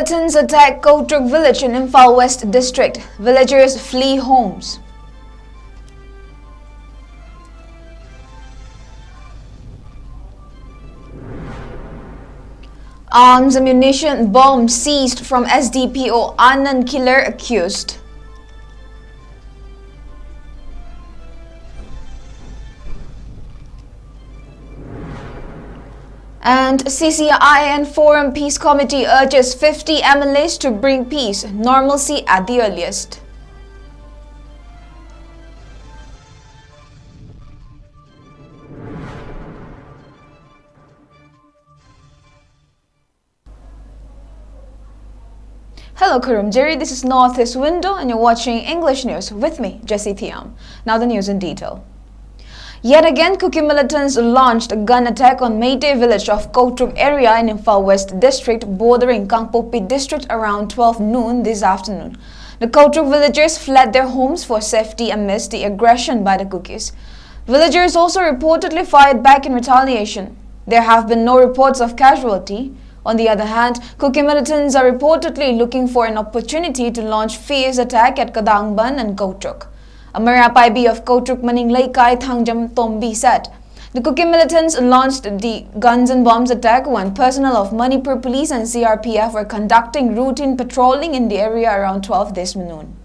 militants attack 𝐶𝐤𝐯 village in Imphal West district. Villagers flee homes. Arms, ammunition, bombs seized from SDPO Anand killer accused. And CCIN Forum Peace Committee urges 50 MLAs to bring peace, normalcy at the earliest. Hello Kurumjeri, this is Northeast Window and you're watching English News with me, Jessie THIYAM. Now the news in detail. Yet again, Kuki militants launched a gun attack on Meitei village of 𝐶𝐤𝐯 area in Imphal West district bordering Kangpopi district around 12 noon this afternoon. The 𝐶𝐤𝐯 villagers fled their homes for safety amidst the aggression by the Kukis. Villagers also reportedly fired back in retaliation. There have been no reports of casualty. On the other hand, Kuki militants are reportedly looking for an opportunity to launch fierce attack at Kadangban and 𝐶𝐤𝐯. A Marapaibi of 𝐶𝐤𝐯 𝐶𝐤𝐰𝐬 said the Kuki militants launched the guns and bombs attack when personnel of Manipur police and CRPF were conducting routine patrolling in the area around 12 this noon.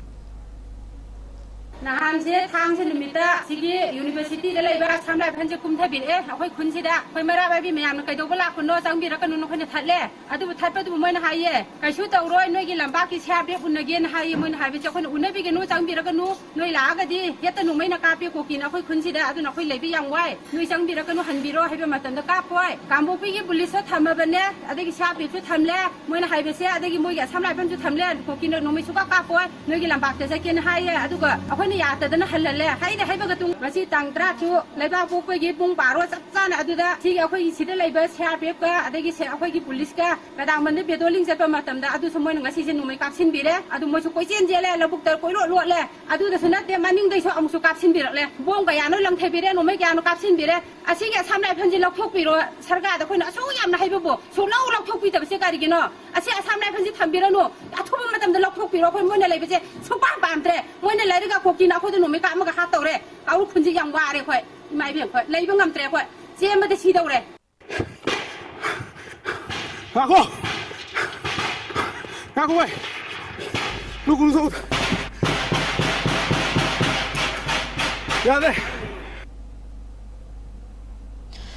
University the labor some like Penja Kumtabit, a consider when Marabi Mayam Kadola could not be reckoned on the Tale. I do type of women higher. I shoot a Roy Nogi Lambaki happy when again high when have it when Unabig no Sang Biragano, no Lagadi, yet the Numena Capi cooking, I consider I do not feel young white. No Sang Biragano and Biro have a matan the cap boy. Cambopi police at Hamabane, I think it's happy to Tamle, when I have said the Gimuya, some like to Tamle, cooking no Misuka cap boy, no Gilambak, the second higher Aduga, when the Yata than a Hella, Hide Habatung, Masi Tang Trachu, Leba Puki Pung Baro, Sana Aduda, see a way city labors, hair paper, I think it's a way Puliska, but I'm going to be doing Zapamatam, I do some morning a season to make up in Bire, I do most question Jella, book the Polo, I do the Senate, the Manning they saw to Caps in Bire, Bongayano, Long Tabire, no Megano Caps in Bire, I see a time like Penjil of Tokiro, Sarga, the Queen, so young Habo, so now Lock Topi of Segarigino, I see a time like Penjil Tambirano, I told Madame the Lock Tokiro, when the labor, so Bambre, when the lady got cooking, I couldn't make up a hatore, I will put the young wire, my being quite labor on Trequet, see him at the Sidore. Back away! Look who's out! Yeah, there!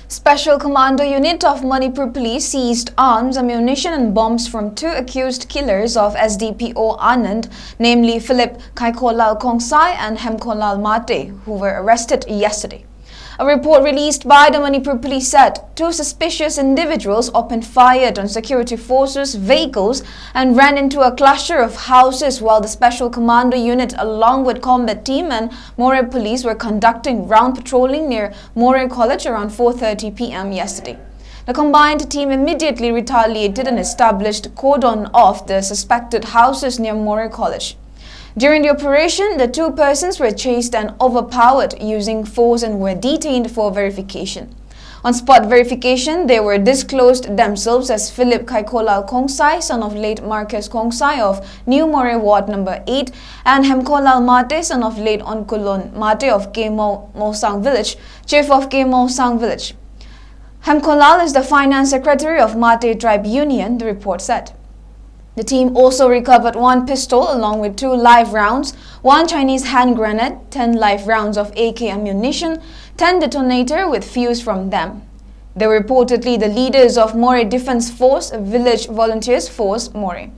Special Commando Unit of Manipur Police seized arms, ammunition and bombs from two accused killers of SDPO Anand, namely Philip 𝐶𝐤𝐰𝐬 and 𝐁𝐫𝐵𝐬, who were arrested yesterday. A report released by the Manipur Police said two suspicious individuals opened fire on security forces' vehicles and ran into a cluster of houses while the Special Commando Unit along with combat team and Moray Police were conducting round patrolling near Moray College around 4:30 p.m. yesterday. The combined team immediately retaliated and established cordon off the suspected houses near Moray College. During the operation, the two persons were chased and overpowered using force and were detained for verification. On spot verification, they were disclosed themselves as Philip 𝐶𝐤𝐰𝐬, son of late Marcus 𝐶𝐤𝐰 of New Moray Ward number 8, and 𝐁𝐫𝐴𝐬, son of late Onkulon Mate of 𝐂𝐫𝐸 village, chief of 𝐂𝐫𝐸 village. 𝐁𝐫𝐸 is the finance secretary of Mate Tribe Union, the report said. The team also recovered one pistol along with 2 live rounds, 1 Chinese hand grenade, 10 live rounds of AK ammunition, 10 detonator with fuse from them. They were reportedly the leaders of Moray Defence Force, a village volunteers force Moray.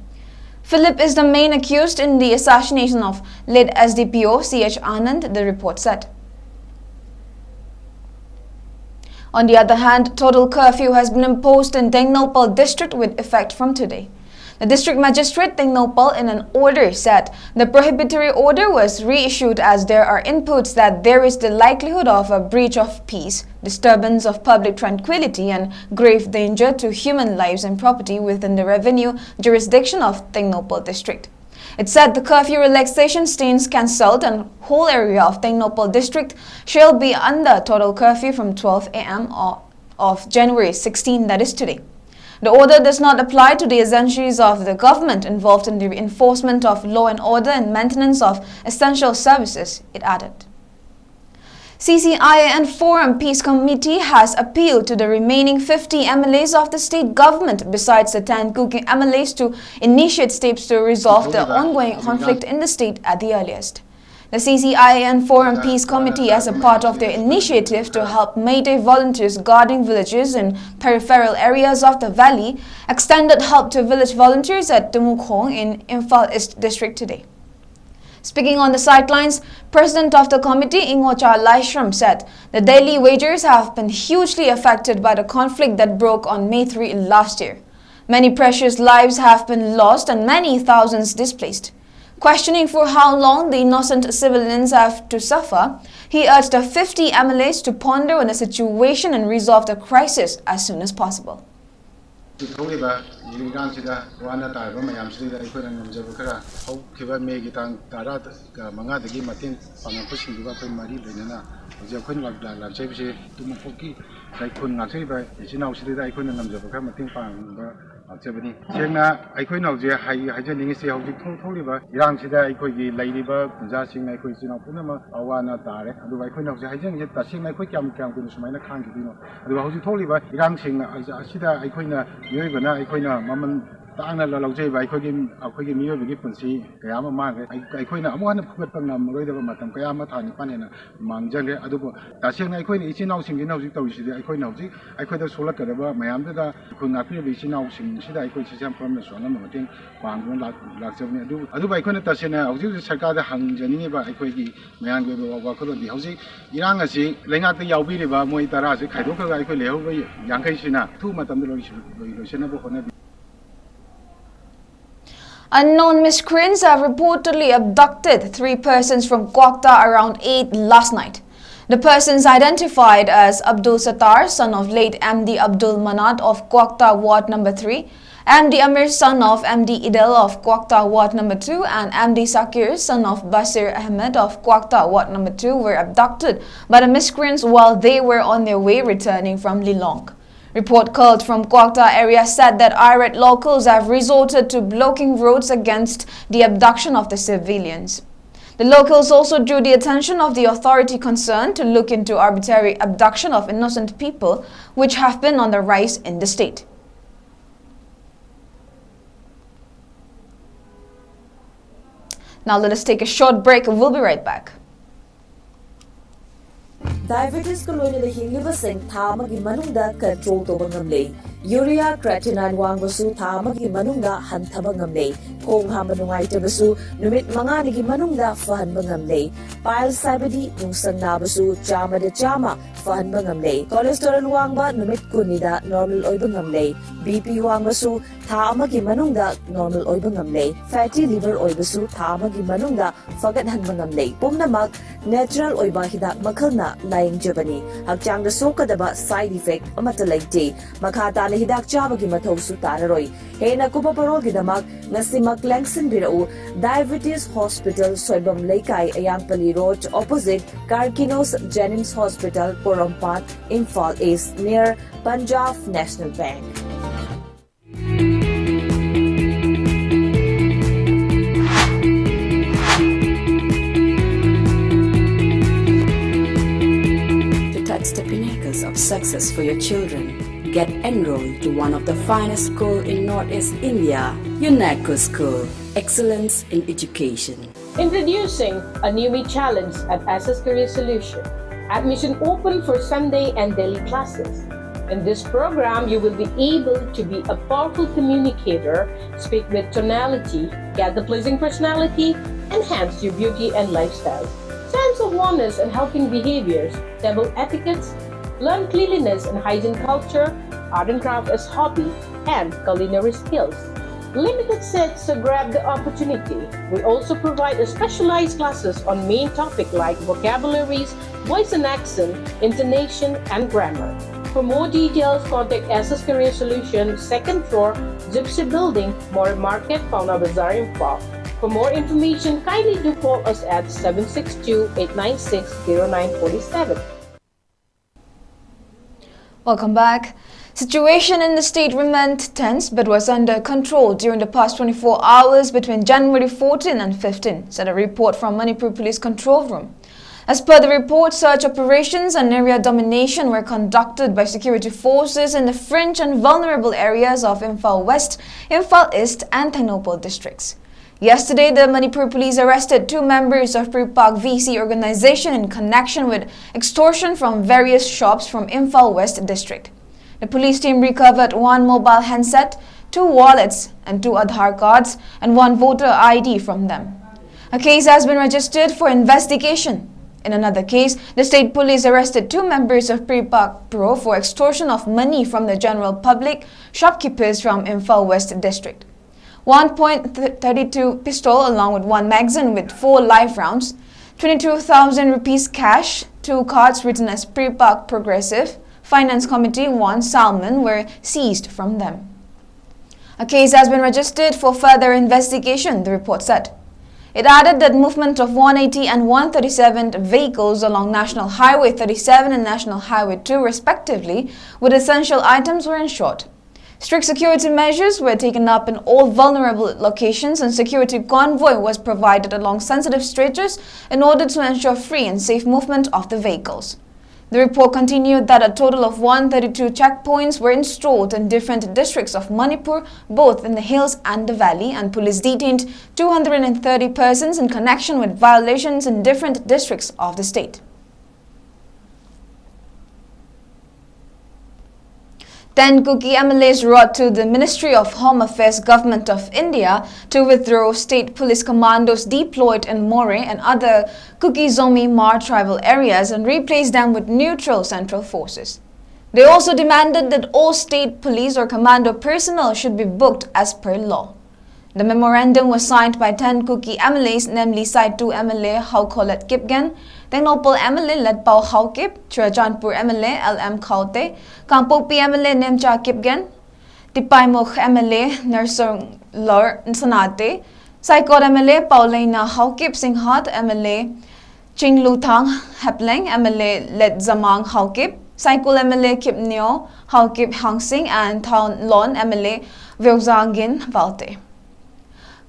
Philip is the main accused in the assassination of late SDPO CH Anand, the report said. On the other hand, total curfew has been imposed in Tengnopal district with effect from today. The district magistrate Tengnopal in an order said the prohibitory order was reissued as there are inputs that there is the likelihood of a breach of peace, disturbance of public tranquility and grave danger to human lives and property within the revenue jurisdiction of Tengnopal district. It said the curfew relaxation stands cancelled and whole area of Tengnopal district shall be under total curfew from 12 a.m. of January 16, that is today. The order does not apply to the agencies of the government involved in the enforcement of law and order and maintenance of essential services, it added. CCIA Forum Peace Committee has appealed to the remaining 50 MLAs of the state government, besides the 10 cooking MLAs, to initiate steps to resolve the ongoing conflict in the state at the earliest. The CCIA Forum Peace Committee, as a part of their initiative to help Mayday volunteers guarding villages in peripheral areas of the valley, extended help to village volunteers at Tumukong in Imphal East District today. Speaking on the sidelines, President of the committee, 𝐂𝐢𝐯𝐬, said the daily wages have been hugely affected by the conflict that broke on May 3 last year. Many precious lives have been lost and many thousands displaced. Questioning for how long the innocent civilians have to suffer, he urged the 50 MLAs to ponder on the situation and resolve the crisis as soon as possible. Sengna aikoi nauje haijani se hojik tholiba irang sida aikoi gi leiba punja sing aikoi china punama awana tare adu aikoi nauje haijani je tasing aikoi kyam kun sumaina khang gi no adu hojik tholiba irang sing asida aikoi na yoi bana aikoi na maman tangna la laujai bai aikoi gi miyo gi punsi kayama ma aikoi na amwana phugat pangna moroi da matam kayama thani panena mangjale adu tasing aikoi ni ichi naw sing gi hojik tawi sida aikoi na hojik aikoi da solak ka ba mayam da khunga pri bi ichi naw sing sida aikoi sisam from so na mating pangron lak jabni adu bai aikoi na tasena hojik sarkar da hangjani ba aikoi gi mayan ge ba wa kholo di hojik irang asi lenga ta yawbi ri ba moi tara se khaidok ka aikoi leho ba yangkai sina thu matam da lo sena ba hona. Unknown miscreants have reportedly abducted 3 persons from 𝐂𝐲𝐷 around 8 last night. The persons identified as Abdul Sattar, son of late MD Abdul Manat of 𝐂𝐲𝐷 Ward No. 3, MD Amir, son of MD Idel of 𝐂𝐲𝐷 Ward No. 2, and MD Sakir, son of Basir Ahmed of 𝐂𝐲𝐷 Ward No. 2, were abducted by the miscreants while they were on their way returning from Lilong. Report called from 𝐂𝐲𝐷 area said that irate locals have resorted to blocking roads against the abduction of the civilians. The locals also drew the attention of the authority concerned to look into arbitrary abduction of innocent people, which have been on the rise in the state. Now let us take a short break and we'll be right back. Diabetes colonial hinglibasing thamagi manungda control to bangamle. Urea creatinine wangbasu thamagi manungda hantaba ngamle. Khong hamba nungai tabasu numit manganigi manungda fahan bangamle. Pile sabadi nungsang nabasu chama de chama fahan bangamle. Cholesterol wangba numit kunida normal oy bangamle. BP wangbasu thamagi manungda normal oy bangamle. Fatty liver oybasu thamagi manungda fagat han bangamle. Pumnamak natural oyba hidak makalna laying jabani. Hakchang da sokadaba side effect amata laite. Makata na hidak chabagi mathaw su tararoi. Hena kupa parol gidamak nasimak langsin birau Diabetes Hospital Soibam Laikai Ayangpali Road opposite Karkinos Jennings Hospital Porompat Imphal East near Punjab National Bank. The pinnacles of success for your children. Get enrolled to one of the finest schools in Northeast India, 𝐶𝐤𝐰𝐬 School, Excellence in Education. Introducing a newbie challenge at SS Career Solution. Admission open for Sunday and daily classes. In this program, you will be able to be a powerful communicator, speak with tonality, get the pleasing personality, enhance your beauty and lifestyle. Sense of oneness and helping behaviors, table etiquettes, learn cleanliness and hygiene culture, art and craft as hobby, and culinary skills. Limited seats, so grab the opportunity. We also provide a specialized classes on main topic like vocabularies, voice and accent, intonation, and grammar. For more details, contact SS Career Solution, 2nd floor, Gypsy Building, More Market, Fauna Bazaar, Imphal. For more information, kindly do call us at 762-896-0947. Welcome back. Situation in the state remained tense but was under control during the past 24 hours between January 14 and 15, said a report from Manipur Police Control Room. As per the report, search operations and area domination were conducted by security forces in the fringe and vulnerable areas of Imphal West, Imphal East and Thainopal districts. Yesterday, the Manipur police arrested 2 members of Pripak VC organization in connection with extortion from various shops from Imphal West district. The police team recovered 1 mobile handset, 2 wallets and 2 Aadhaar cards and 1 voter ID from them. A case has been registered for investigation. In another case, the state police arrested 2 members of Pripak Pro for extortion of money from the general public, shopkeepers from Imphal West district. 1.32 pistol along with 1 magazine with 4 live rounds, 22,000 rupees cash, 2 cards written as Pripak Progressive, Finance Committee 1 Salmon were seized from them. A case has been registered for further investigation, the report said. It added that movement of 180 and 137 vehicles along National Highway 37 and National Highway 2 respectively with essential items were ensured. Strict security measures were taken up in all vulnerable locations and security convoy was provided along sensitive stretches in order to ensure free and safe movement of the vehicles. The report continued that a total of 132 checkpoints were installed in different districts of Manipur, both in the hills and the valley, and police detained 230 persons in connection with violations in different districts of the state. Then Cookie MLAs wrote to the Ministry of Home Affairs Government of India to withdraw state police commandos deployed in Moreh and other 𝐋𝐢𝐯𝐬 tribal areas and replace them with neutral central forces. They also demanded that all state police or commando personnel should be booked as per law. The memorandum was signed by 10 Cookie MLAs, namely Side 2 MLA 𝐿𝐿𝐷𝐿, Thainopal MLA led by 𝐿𝐿𝐷𝐿, Churachandpur MLA 𝐿𝐿𝐷𝐿, Kangpokpi MLA 𝐁𝐫𝐰𝐬, Tipaymukhh MLA Narsarnglar Sanate, Saikot MLA Paulaina 𝐿𝐿𝐷𝐿 Singhat MLA Chingluthang Haplang MLA led Zamang 𝐿𝐿𝐷𝐿, Saikul MLA Kipneo 𝐿𝐿𝐷𝐿 Hangsing and Thaun Lon MLA Vyogzangin Valte.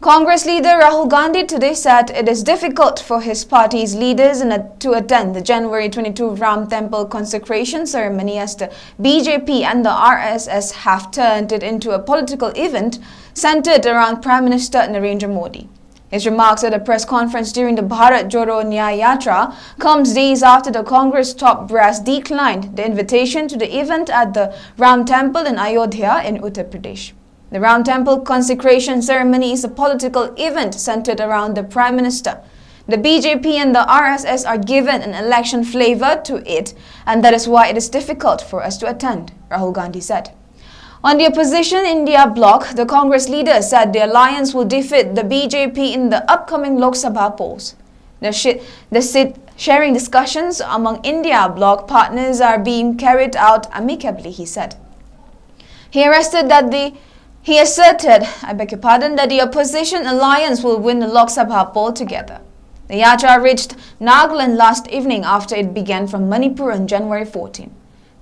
Congress leader Rahul Gandhi today said it is difficult for his party's leaders to attend the January 22 Ram Temple consecration ceremony as the BJP and the RSS have turned it into a political event centered around Prime Minister Narendra Modi. His remarks at a press conference during the Bharat Jodo Nyaya Yatra comes days after the Congress top brass declined the invitation to the event at the Ram Temple in Ayodhya in Uttar Pradesh. The Ram Temple consecration ceremony is a political event centered around the Prime Minister. The BJP and the RSS are given an election flavor to it, and that is why it is difficult for us to attend, Rahul Gandhi said. On the opposition India bloc, the Congress leader said the alliance will defeat the BJP in the upcoming Lok Sabha polls. The seat-sharing discussions among India bloc partners are being carried out amicably, he said. He asserted that the opposition alliance will win the Lok Sabha poll together. The Yatra reached Nagaland last evening after it began from Manipur on January 14.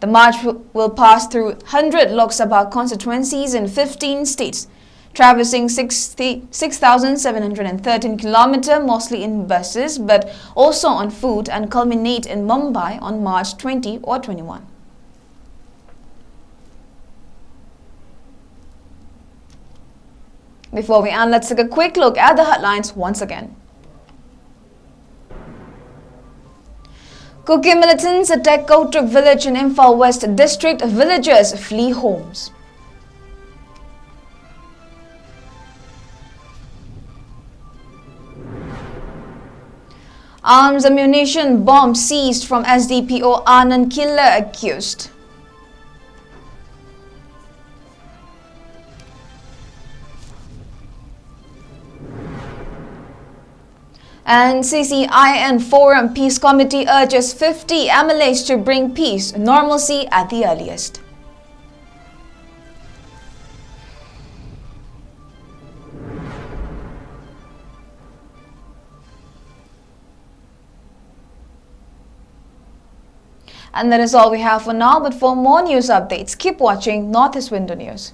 The march will pass through 100 Lok Sabha constituencies in 15 states, traversing 6,713 kilometers, mostly in buses, but also on foot, and culminate in Mumbai on March 20 or 21. Before we end, let's take a quick look at the headlines once again. Cookie militants attack Kotruk village in Imphal West district. Villagers flee homes. Arms, ammunition, bombs seized from SDPO Anand killer accused. And CCIN Forum Peace Committee urges 50 MLAs to bring peace, normalcy at the earliest. And that is all we have for now. But for more news updates, keep watching Northeast Window News.